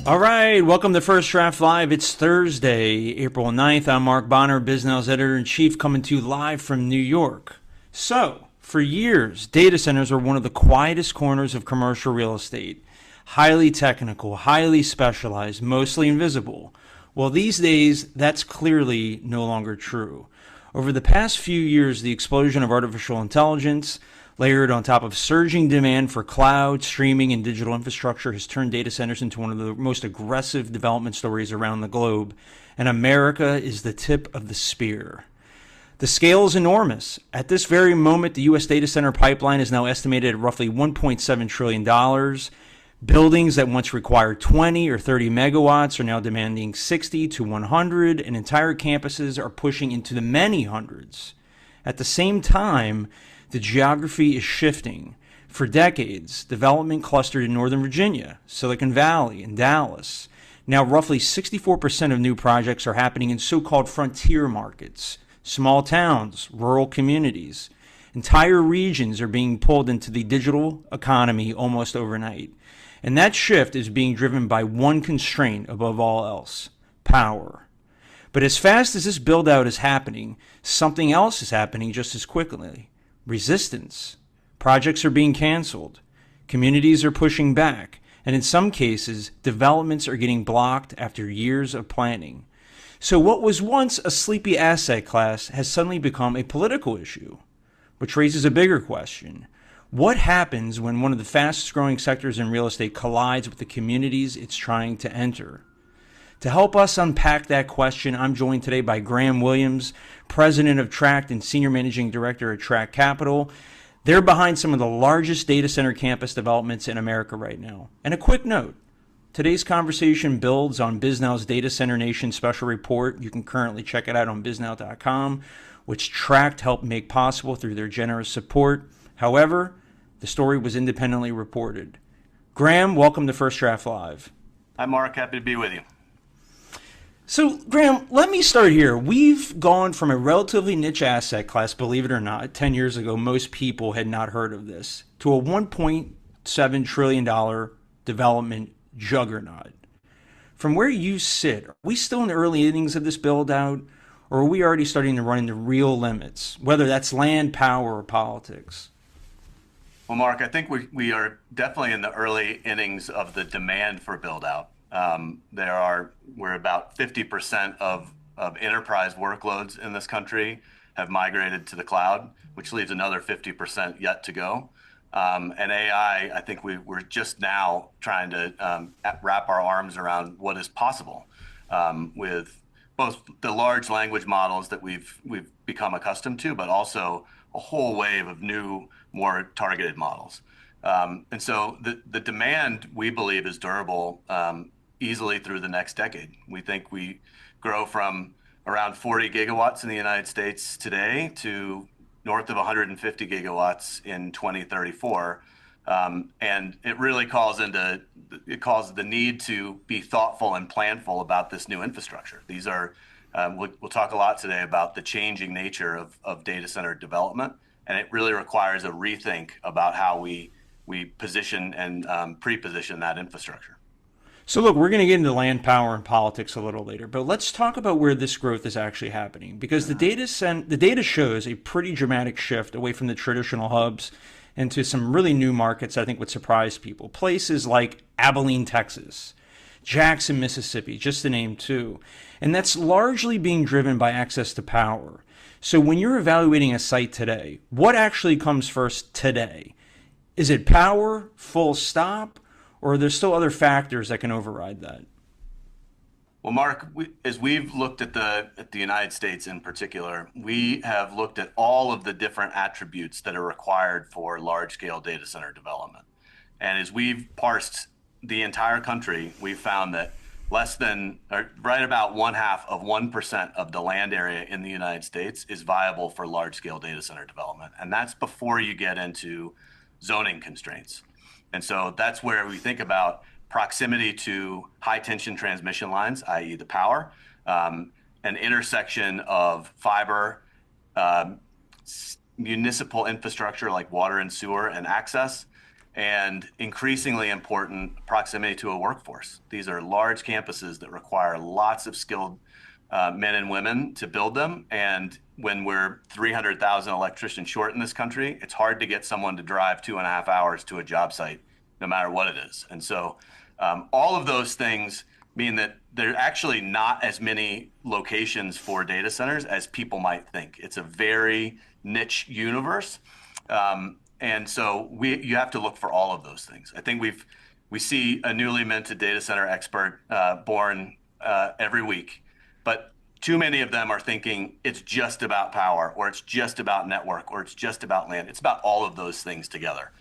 All right, welcome to First Draft Live. It's Thursday, April 9th. I'm Mark Bonner, BizNow's editor-in-chief, coming to you live from New York. So, for years, data centers were one of the quietest corners of commercial real estate. Highly technical, highly specialized, mostly invisible. Well, these days, that's clearly no longer true. Over the past few years, the explosion of artificial intelligence, layered on top of surging demand for cloud, streaming, and digital infrastructure, has turned data centers into one of the most aggressive development stories around the globe, and America is the tip of the spear. The scale is enormous. At this very moment, the U.S. data center pipeline is now estimated at roughly $1.7 trillion. Buildings that once required 20 or 30 megawatts are now demanding 60 to 100, and entire campuses are pushing into the many hundreds. At the same time, the geography is shifting. For decades, development clustered in Northern Virginia, Silicon Valley, and Dallas. Now, roughly 64% of new projects are happening in so-called frontier markets, small towns, rural communities. Entire regions are being pulled into the digital economy almost overnight. And that shift is being driven by one constraint above all else: power. But as fast as this build-out is happening, something else is happening just as quickly. Resistance. Projects are being canceled. Communities are pushing back. And in some cases, developments are getting blocked after years of planning. So what was once a sleepy asset class has suddenly become a political issue, which raises a bigger question. What happens when one of the fastest growing sectors in real estate collides with the communities it's trying to enter? To help us unpack that question, I'm joined today by Graham Williams, president of Tract and senior managing director at Tract Capital. They're behind some of the largest data center campus developments in America right now. And a quick note, today's conversation builds on BizNow's Data Center Nation special report. You can currently check it out on biznow.com, which Tract helped make possible through their generous support. However, the story was independently reported. Graham, welcome to First Draft Live. Hi, Mark. Happy to be with you. So, Graham, let me start here. We've gone from a relatively niche asset class, believe it or not. 10 years ago, most people had not heard of this, to a $1.7 trillion development juggernaut. From where you sit, are we still in the early innings of this build-out, or are we already starting to run into real limits, whether that's land, power, or politics? Well, Mark, I think we are definitely in the early innings of the demand for build-out. We're about 50% of enterprise workloads in this country have migrated to the cloud, which leaves another 50% yet to go. And AI, I think we're just now trying to wrap our arms around what is possible with both the large language models that we've become accustomed to, but also a whole wave of new, more targeted models. And so the demand, we believe, is durable easily through the next decade. We think we grow from around 40 gigawatts in the United States today to north of 150 gigawatts in 2034. And it really calls the need to be thoughtful and planful about this new infrastructure. These are, we'll talk a lot today about the changing nature of data center development, and it really requires a rethink about how we position and pre-position that infrastructure. So look, we're going to get into land, power, and politics a little later, but let's talk about where this growth is actually happening, because the data shows a pretty dramatic shift away from the traditional hubs into some really new markets I think would surprise people. Places like Abilene, Texas, Jackson, Mississippi, just to name two. And that's largely being driven by access to power. So when you're evaluating a site today, what actually comes first today? Is it power, full stop? Or are there still other factors that can override that? Well, Mark, as we've looked at the United States in particular, we have looked at all of the different attributes that are required for large-scale data center development. And as we've parsed the entire country, we've found that right about 0.5% of the land area in the United States is viable for large-scale data center development. And that's before you get into zoning constraints. And so that's where we think about proximity to high tension transmission lines, i.e. the power, an intersection of fiber, municipal infrastructure like water and sewer and access, and increasingly important, proximity to a workforce. These are large campuses that require lots of skilled men and women to build them. And when we're 300,000 electricians short in this country, it's hard to get someone to drive 2.5 hours to a job site, no matter what it is. And so all of those things mean that there are actually not as many locations for data centers as people might think. It's a very niche universe. And so you have to look for all of those things. I think we see a newly minted data center expert born every week, but too many of them are thinking it's just about power, or it's just about network, or it's just about land. It's about all of those things together.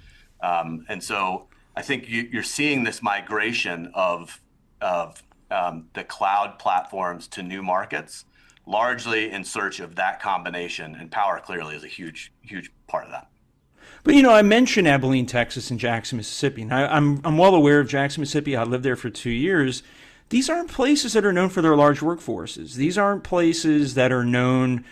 And so I think you're seeing this migration of the cloud platforms to new markets, largely in search of that combination. And power clearly is a huge, huge part of that. But I mentioned Abilene, Texas, and Jackson, Mississippi, and I'm well aware of Jackson, Mississippi. I lived there for 2 years. These aren't places that are known for their large workforces. These aren't places that are known,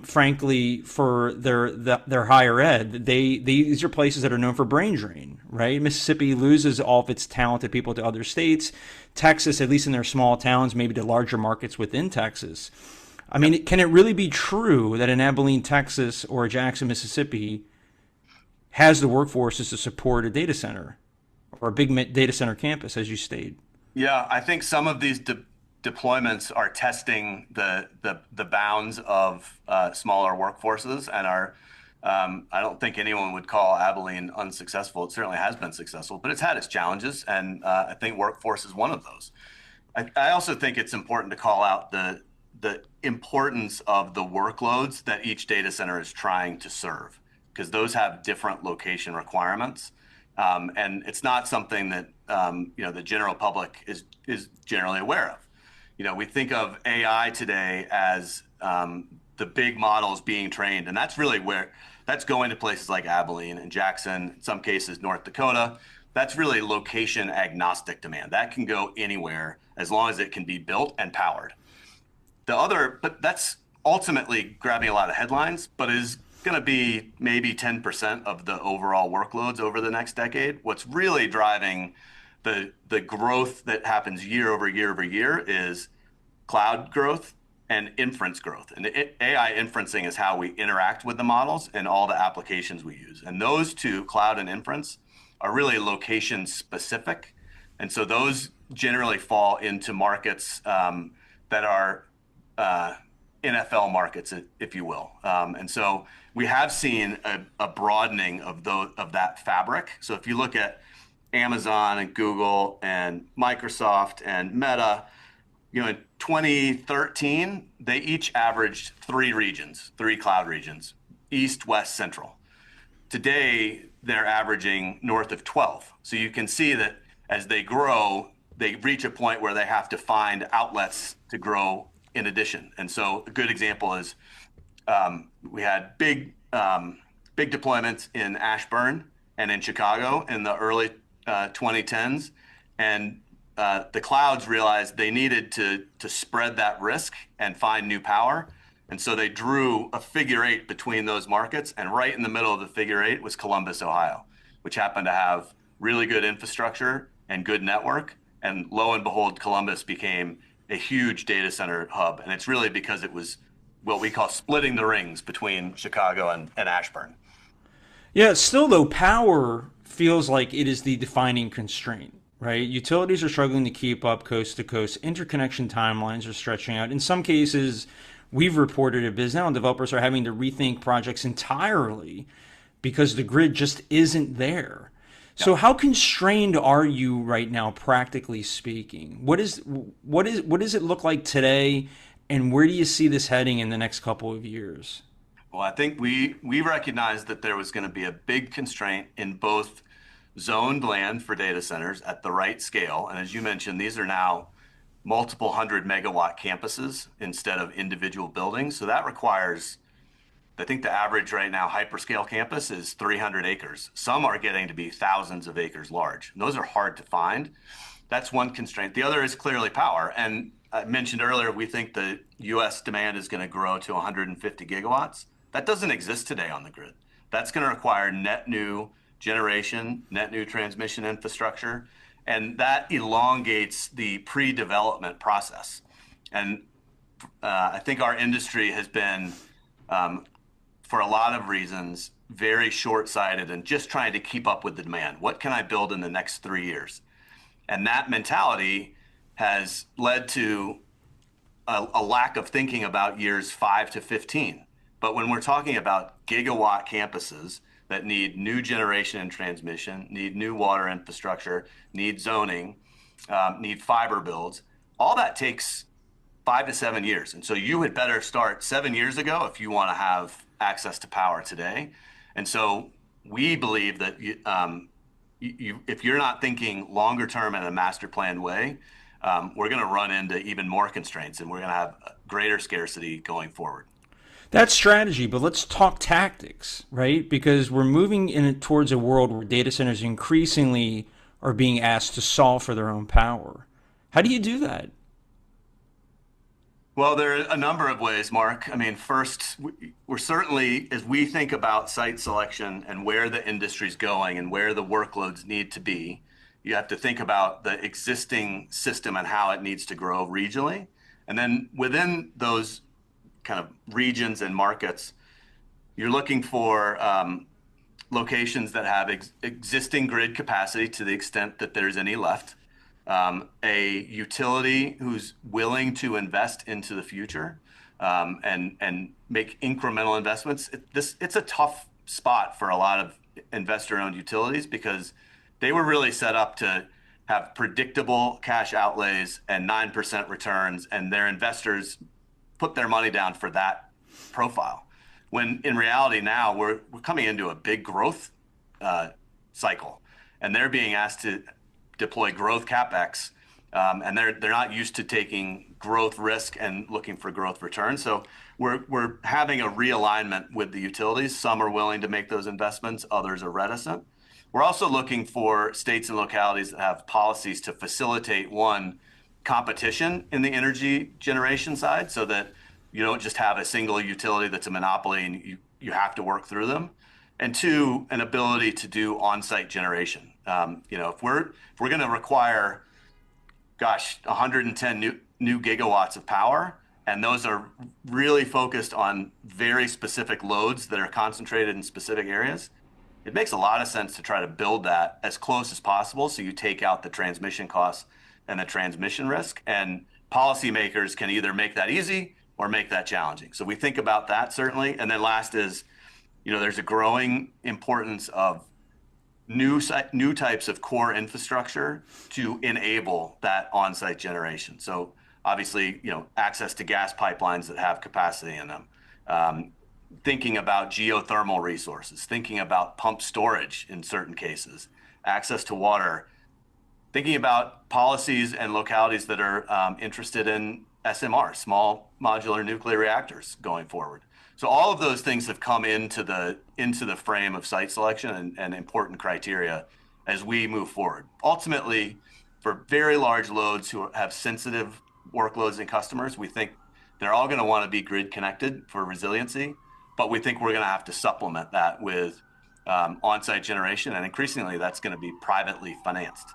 frankly, for their higher ed. These are places that are known for brain drain, right? Mississippi loses all of its talented people to other states. Texas, at least in their small towns, maybe to larger markets within Texas. I mean, can it really be true that an Abilene, Texas, or a Jackson, Mississippi has the workforces to support a data center or a big data center campus, as you stated? Yeah, I think some of these deployments are testing the bounds of smaller workforces, and I don't think anyone would call Abilene unsuccessful. It certainly has been successful, but it's had its challenges, and I think workforce is one of those. I also think it's important to call out the importance of the workloads that each data center is trying to serve, because those have different location requirements. And it's not something that the general public is generally aware of. We think of AI today as the big models being trained, and that's really where that's going to places like Abilene and Jackson, in some cases North Dakota. That's really location agnostic demand. That can go anywhere as long as it can be built and powered. But that's ultimately grabbing a lot of headlines, but is going to be maybe 10% of the overall workloads over the next decade. What's really driving the growth that happens year over year over year is cloud growth and inference growth. And AI inferencing is how we interact with the models and all the applications we use. And those two, cloud and inference, are really location specific. And so those generally fall into markets that are NFL markets, if you will. And so we have seen a broadening of that fabric. So if you look at Amazon and Google and Microsoft and Meta, in 2013, they each averaged three cloud regions, East, West, Central. Today, they're averaging north of 12. So you can see that as they grow, they reach a point where they have to find outlets to grow in addition. And so a good example is we had big deployments in Ashburn and in Chicago in the early 2010s. And the clouds realized they needed to spread that risk and find new power. And so they drew a figure eight between those markets. And right in the middle of the figure eight was Columbus, Ohio, which happened to have really good infrastructure and good network. And lo and behold, Columbus became a huge data center hub. And it's really because it was what we call splitting the rings between Chicago and Ashburn. Yeah, still though, power feels like it is the defining constraint, right? Utilities are struggling to keep up coast to coast. Interconnection timelines are stretching out. In some cases, we've reported at BizNow, and developers are having to rethink projects entirely because the grid just isn't there. So how constrained are you right now, practically speaking? What does it look like today, and where do you see this heading in the next couple of years? Well, I think we recognized that there was going to be a big constraint in both zoned land for data centers at the right scale. And as you mentioned, these are now multiple 100-megawatt campuses instead of individual buildings. So that requires, I think the average right now hyperscale campus is 300 acres. Some are getting to be thousands of acres large. And those are hard to find. That's one constraint. The other is clearly power. And I mentioned earlier, we think the U.S. demand is going to grow to 150 gigawatts. That doesn't exist today on the grid. That's going to require net new generation, net new transmission infrastructure, and that elongates the pre-development process. And I think our industry has been, for a lot of reasons, very short-sighted and just trying to keep up with the demand. What can I build in the next 3 years? And that mentality has led to a lack of thinking about years 5 to 15. But when we're talking about gigawatt campuses that need new generation and transmission, need new water infrastructure, need zoning, need fiber builds, all that takes 5 to 7 years. And so you had better start 7 years ago if you want to have access to power today. And so we believe that if you're not thinking longer term in a master planned way, we're going to run into even more constraints, and we're going to have greater scarcity going forward. That's strategy, but let's talk tactics, right? Because we're moving towards a world where data centers increasingly are being asked to solve for their own power. How do you do that? Well, there are a number of ways, Mark. I mean, first, we're certainly, as we think about site selection and where the industry's going and where the workloads need to be, you have to think about the existing system and how it needs to grow regionally. And then within those kind of regions and markets, you're looking for locations that have existing grid capacity to the extent that there's any left, a utility who's willing to invest into the future, and make incremental investments. It's a tough spot for a lot of investor-owned utilities because they were really set up to have predictable cash outlays and 9% returns, and their investors put their money down for that profile. When in reality now we're coming into a big growth cycle, and they're being asked to deploy growth capex, and they're not used to taking growth risk and looking for growth returns. So we're having a realignment with the utilities. Some are willing to make those investments, others are reticent. We're also looking for states and localities that have policies to facilitate, one, competition in the energy generation side so that you don't just have a single utility that's a monopoly and you have to work through them. And two, an ability to do on-site generation. If we're going to require, 110 new gigawatts of power, and those are really focused on very specific loads that are concentrated in specific areas, it makes a lot of sense to try to build that as close as possible so you take out the transmission costs and the transmission risk. And policymakers can either make that easy or make that challenging. So we think about that certainly. And then last is, there's a growing importance of new types of core infrastructure to enable that on-site generation. So obviously, access to gas pipelines that have capacity in them. Thinking about geothermal resources, thinking about pump storage in certain cases, access to water, thinking about policies and localities that are interested in SMR, small modular nuclear reactors going forward. So all of those things have come into the frame of site selection and important criteria as we move forward. Ultimately, for very large loads who have sensitive workloads and customers, we think they're all going to want to be grid connected for resiliency, but we think we're going to have to supplement that with on-site generation, and increasingly that's going to be privately financed.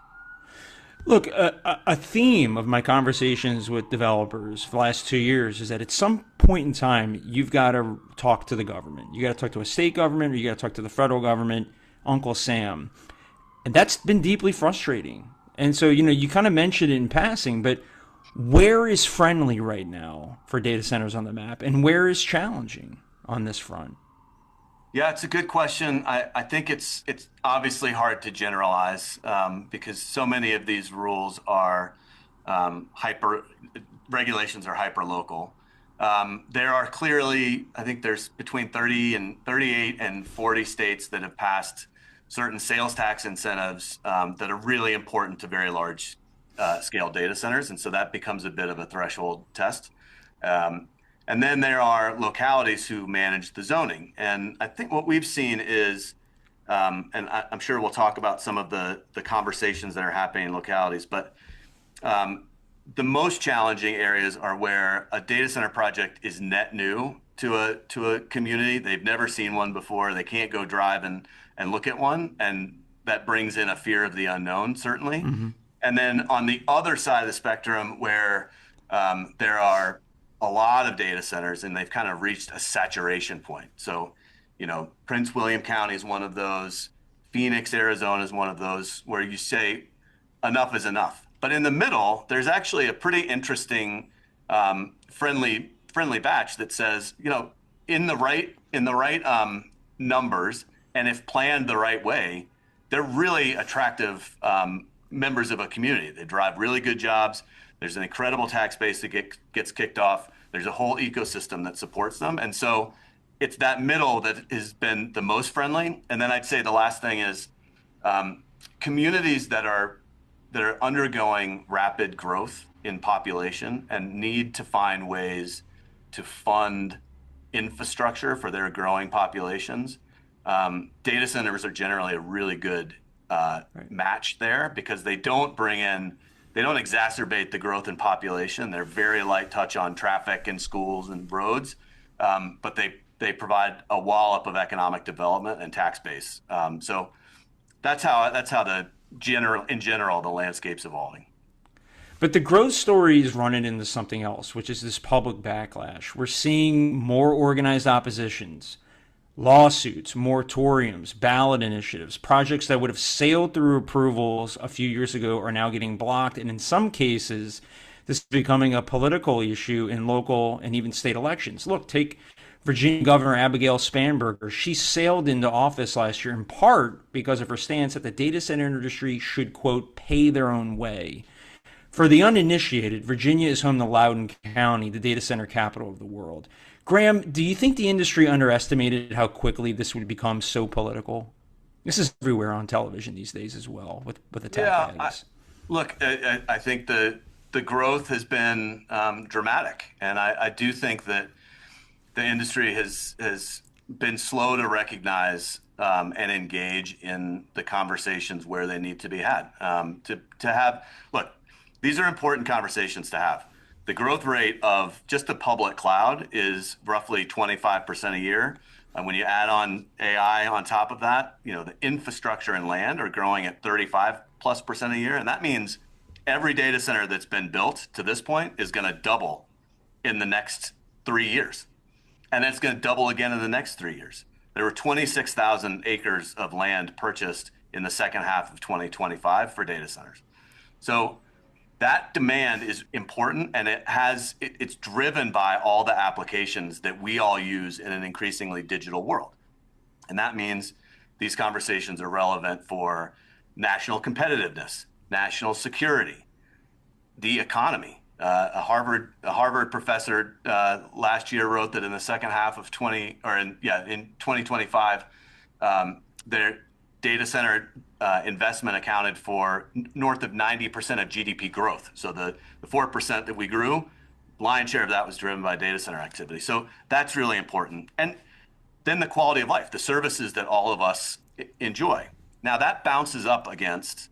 Look, a theme of my conversations with developers for the last 2 years is that at some point in time, you've got to talk to the government. You got to talk to a state government, or you got to talk to the federal government, Uncle Sam. And that's been deeply frustrating. And so, you kind of mentioned it in passing, but where is friendly right now for data centers on the map, and where is challenging on this front? Yeah, it's a good question. I think it's obviously hard to generalize because so many of these rules are regulations are hyper local. There are clearly, I think there's between 38 and 40 states that have passed certain sales tax incentives that are really important to very large scale data centers, and so that becomes a bit of a threshold test. And then there are localities who manage the zoning. And I think what we've seen is, and I'm sure we'll talk about some of the conversations that are happening in localities, but the most challenging areas are where a data center project is net new to a community. They've never seen one before. They can't go drive and look at one, and that brings in a fear of the unknown, certainly. Hmm. And then on the other side of the spectrum, where there are a lot of data centers and they've kind of reached a saturation point. So, Prince William County is one of those. Phoenix, Arizona is one of those where you say enough is enough. But in the middle, there's actually a pretty interesting friendly batch that says, in the right numbers, and if planned the right way, they're really attractive members of a community. They drive really good jobs. There's an incredible tax base that gets kicked off. There's a whole ecosystem that supports them. And so it's that middle that has been the most friendly. And then I'd say the last thing is communities that are undergoing rapid growth in population and need to find ways to fund infrastructure for their growing populations. Data centers are generally a really good match there because they don't exacerbate the growth in population. They're very light touch on traffic and schools and roads, but they provide a wallop of economic development and tax base. So that's how in general the landscape's evolving. But the growth story is running into something else, which is this public backlash. We're seeing more organized oppositions, lawsuits, moratoriums, ballot initiatives, projects that would have sailed through approvals a few years ago are now getting blocked. And in some cases, this is becoming a political issue in local and even state elections. Look, take Virginia Governor Abigail Spanberger. She sailed into office last year in part because of her stance that the data center industry should, quote, pay their own way. For the uninitiated, Virginia is home to Loudoun County, the data center capital of the world. Graham, do you think the industry underestimated how quickly this would become so political? This is everywhere on television these days as well, with attack ads. I think the growth has been dramatic, and I do think that the industry has been slow to recognize and engage in the conversations where they need to be had. These are important conversations to have. The growth rate of just the public cloud is roughly 25% a year. And when you add on AI on top of that, the infrastructure and land are growing at 35+% a year. And that means every data center that's been built to this point is going to double in the next 3 years. And it's going to double again in the next 3 years. There were 26,000 acres of land purchased in the second half of 2025 for data centers. So that demand is important, and it's driven by all the applications that we all use in an increasingly digital world. And that means these conversations are relevant for national competitiveness, national security, the economy. A Harvard professor last year wrote that in the second half of in 2025, their data center investment accounted for north of 90% of GDP growth. So the 4% that we grew, lion's share of that was driven by data center activity. So that's really important. And then the quality of life, the services that all of us enjoy. Now that bounces up against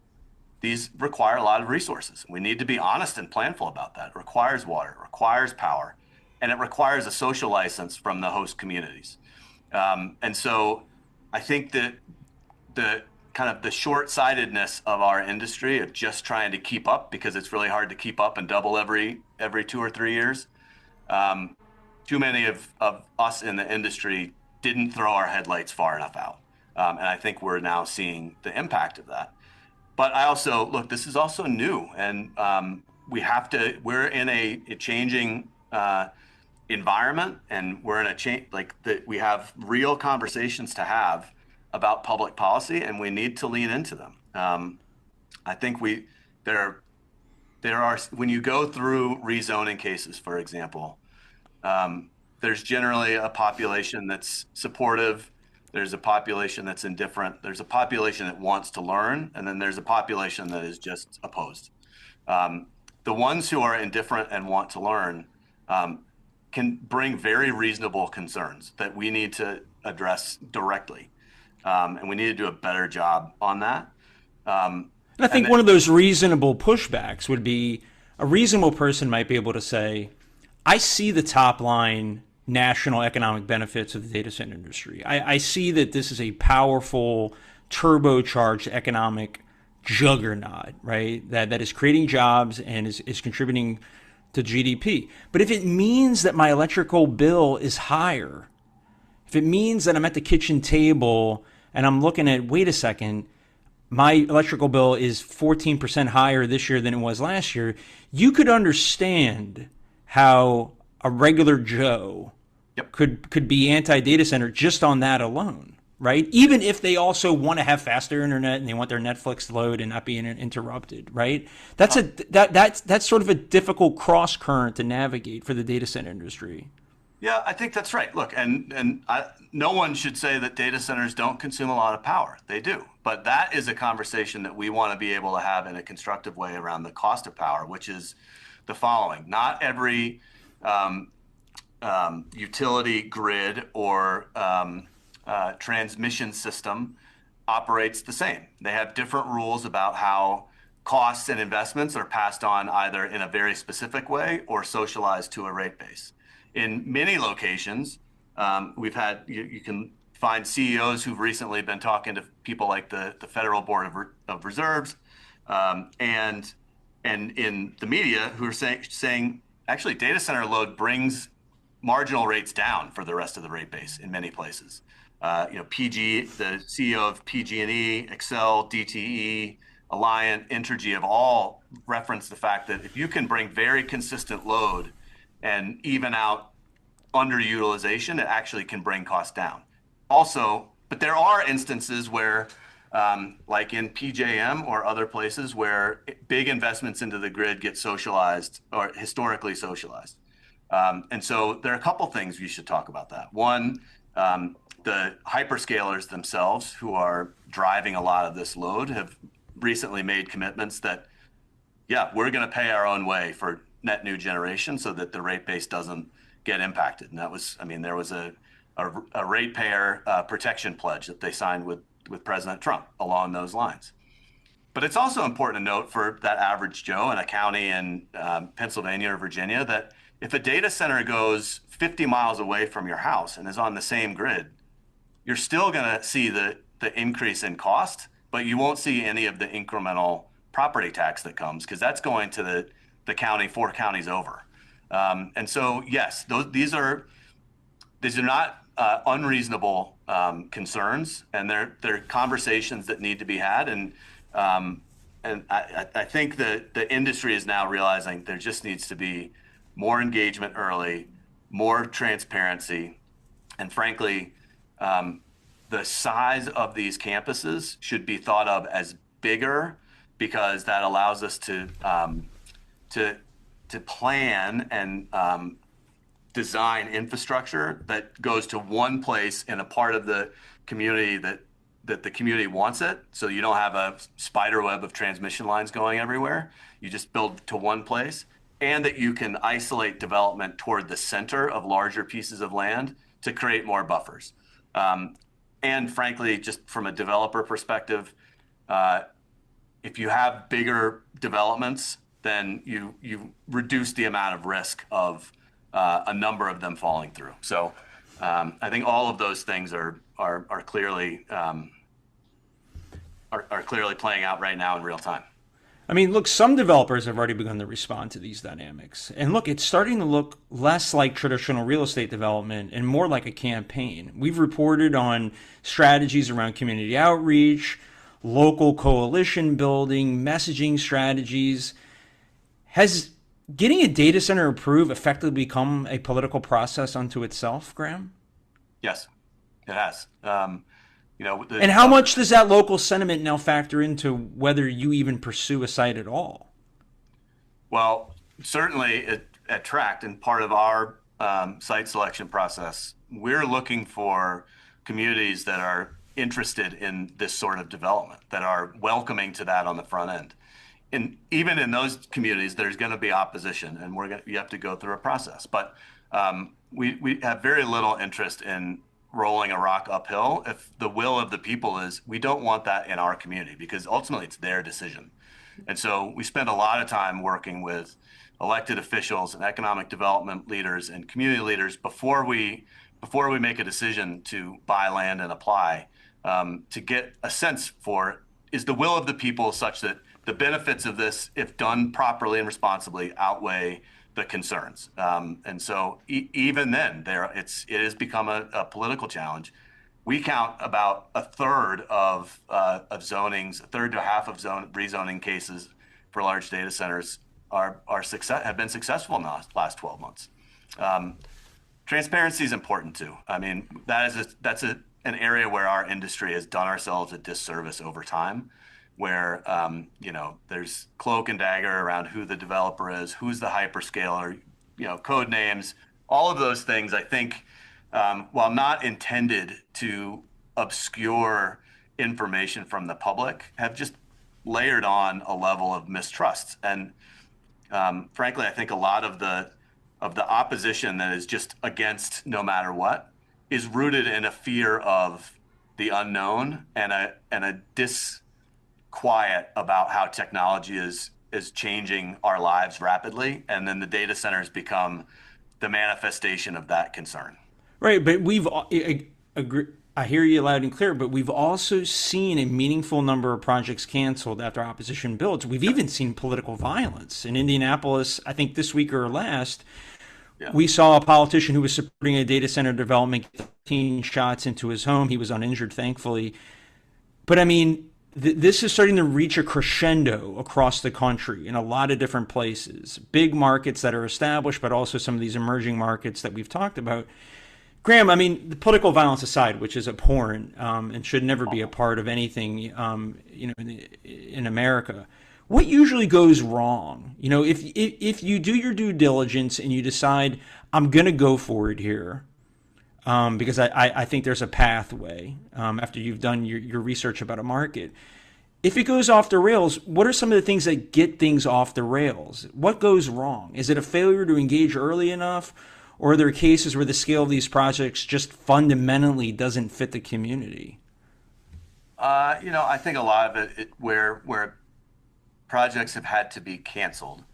these require a lot of resources. We need to be honest and planful about that. It requires water, it requires power, and it requires a social license from the host communities. And so I think that the kind of the short-sightedness of our industry of just trying to keep up, because it's really hard to keep up and double every 2 or 3 years. Too many of us in the industry didn't throw our headlights far enough out. And I think we're now seeing the impact of that. But I also, this is also new, and we're in a changing environment, and we're in a change, we have real conversations to have about public policy, and we need to lean into them. I think there are, when you go through rezoning cases, for example, there's generally a population that's supportive. There's a population that's indifferent. There's a population that wants to learn, and then there's a population that is just opposed. The ones who are indifferent and want to learn can bring very reasonable concerns that we need to address directly. And we need to do a better job on that. And I think one of those reasonable pushbacks would be a reasonable person might be able to say, I see the top line national economic benefits of the data center industry. I see that this is a powerful, turbocharged economic juggernaut, right? That is creating jobs and is contributing to GDP. But if it means that my electrical bill is higher, if it means that I'm at the kitchen table and I'm looking at, wait a second, my electrical bill is 14% higher this year than it was last year, you could understand how a regular Joe Yep. could be anti-data center just on that alone, right? Even if they also want to have faster internet and they want their Netflix to load and not being interrupted, right? That's sort of a difficult cross current to navigate for the data center industry. Yeah, I think that's right. Look, no one should say that data centers don't consume a lot of power. They do. But that is a conversation that we want to be able to have in a constructive way around the cost of power, which is the following. Not every utility grid or transmission system operates the same. They have different rules about how costs and investments are passed on either in a very specific way or socialized to a rate base. In many locations, you can find CEOs who've recently been talking to people like the Federal Board of Reserves and in the media who are saying actually data center load brings marginal rates down for the rest of the rate base in many places. PG, the CEO of PG&E, Excel, DTE, Alliant, Entergy have all referenced the fact that if you can bring very consistent load and even out underutilization, it actually can bring costs down. Also, but there are instances where, like in PJM or other places, where big investments into the grid get socialized or historically socialized. And so there are a couple things we should talk about that. One, the hyperscalers themselves, who are driving a lot of this load, have recently made commitments that, yeah, we're going to pay our own way for net new generation so that the rate base doesn't get impacted. And that was, there was a ratepayer protection pledge that they signed with President Trump along those lines. But it's also important to note for that average Joe in a county in Pennsylvania or Virginia that if a data center goes 50 miles away from your house and is on the same grid, you're still going to see the increase in cost, but you won't see any of the incremental property tax that comes because that's going to the county 4 counties over. And so, yes, these are not unreasonable concerns, and they're conversations that need to be had. And I think that the industry is now realizing there just needs to be more engagement early, more transparency, and frankly, the size of these campuses should be thought of as bigger because that allows us to plan and design infrastructure that goes to one place in a part of the community that the community wants it. So you don't have a spider web of transmission lines going everywhere. You just build to one place, and that you can isolate development toward the center of larger pieces of land to create more buffers. And frankly, just from a developer perspective, if you have bigger developments, then you reduce the amount of risk of a number of them falling through. So I think all of those things are clearly playing out right now in real time. Look, some developers have already begun to respond to these dynamics. And look, it's starting to look less like traditional real estate development and more like a campaign. We've reported on strategies around community outreach, local coalition building, messaging strategies. Has getting a data center approved effectively become a political process unto itself, Graham? Yes, it has. And how much does that local sentiment now factor into whether you even pursue a site at all? Well, certainly at Tract, and part of our site selection process, we're looking for communities that are interested in this sort of development, that are welcoming to that on the front end. And even in those communities, there's going to be opposition, and you have to go through a process. But we have very little interest in rolling a rock uphill if the will of the people is we don't want that in our community, because ultimately it's their decision. And so we spend a lot of time working with elected officials and economic development leaders and community leaders before we make a decision to buy land and apply, to get a sense for, is the will of the people such that the benefits of this, if done properly and responsibly, outweigh the concerns. And so even then, it has become a political challenge. We count about a third of zonings, a third to a half of rezoning cases for large data centers have been successful in the last 12 months. Transparency is important too. I mean, that's an area where our industry has done ourselves a disservice over time, where there's cloak and dagger around who the developer is, who's the hyperscaler, code names, all of those things. I think, while not intended to obscure information from the public, have just layered on a level of mistrust. And frankly, I think a lot of the opposition that is just against no matter what is rooted in a fear of the unknown and a disquiet about how technology is changing our lives rapidly, and then the data centers become the manifestation of that concern. Right, but I hear you loud and clear, but we've also seen a meaningful number of projects canceled after opposition builds. We've even seen political violence. In Indianapolis, I think this week or last, we saw a politician who was supporting a data center development get 13 shots into his home. He was uninjured, thankfully. But I mean, this is starting to reach a crescendo across the country in a lot of different places. Big markets that are established, but also some of these emerging markets that we've talked about. Graham, I mean, the political violence aside, which is abhorrent and should never be a part of anything, in America, what usually goes wrong? If you do your due diligence and you decide I'm going to go for it here, because I think there's a pathway after you've done your research about a market. If it goes off the rails, what are some of the things that get things off the rails? What goes wrong? Is it a failure to engage early enough? Or are there cases where the scale of these projects just fundamentally doesn't fit the community? I think a lot of it where projects have had to be canceled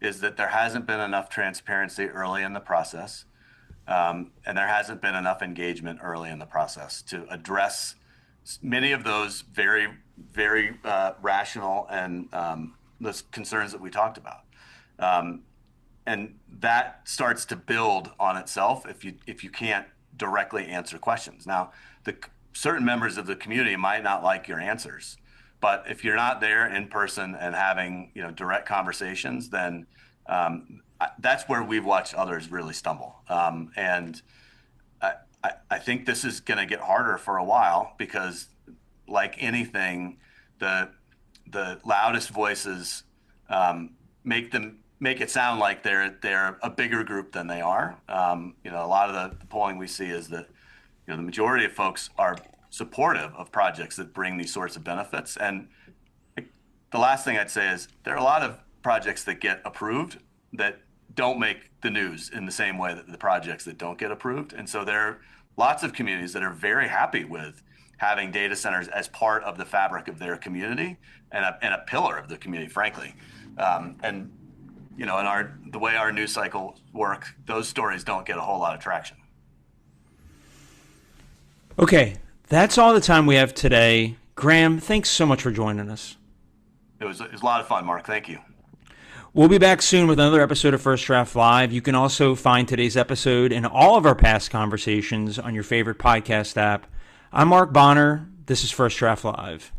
is that there hasn't been enough transparency early in the process, and there hasn't been enough engagement early in the process to address many of those very, very rational and those concerns that we talked about. And that starts to build on itself if you can't directly answer questions. Now, certain members of the community might not like your answers, but if you're not there in person and having direct conversations, then that's where we've watched others really stumble. And I think this is going to get harder for a while because, like anything, the loudest voices make it sound like they're a bigger group than they are. A lot of the polling we see is that the majority of folks are supportive of projects that bring these sorts of benefits. And the last thing I'd say is there are a lot of projects that get approved that don't make the news in the same way that the projects that don't get approved. And so there are lots of communities that are very happy with having data centers as part of the fabric of their community and a pillar of the community, frankly. In the way our news cycles work, those stories don't get a whole lot of traction. Okay, that's all the time we have today. Graham, thanks so much for joining us. It was a lot of fun, Mark. Thank you. We'll be back soon with another episode of First Draft Live. You can also find today's episode and all of our past conversations on your favorite podcast app. I'm Mark Bonner. This is First Draft Live.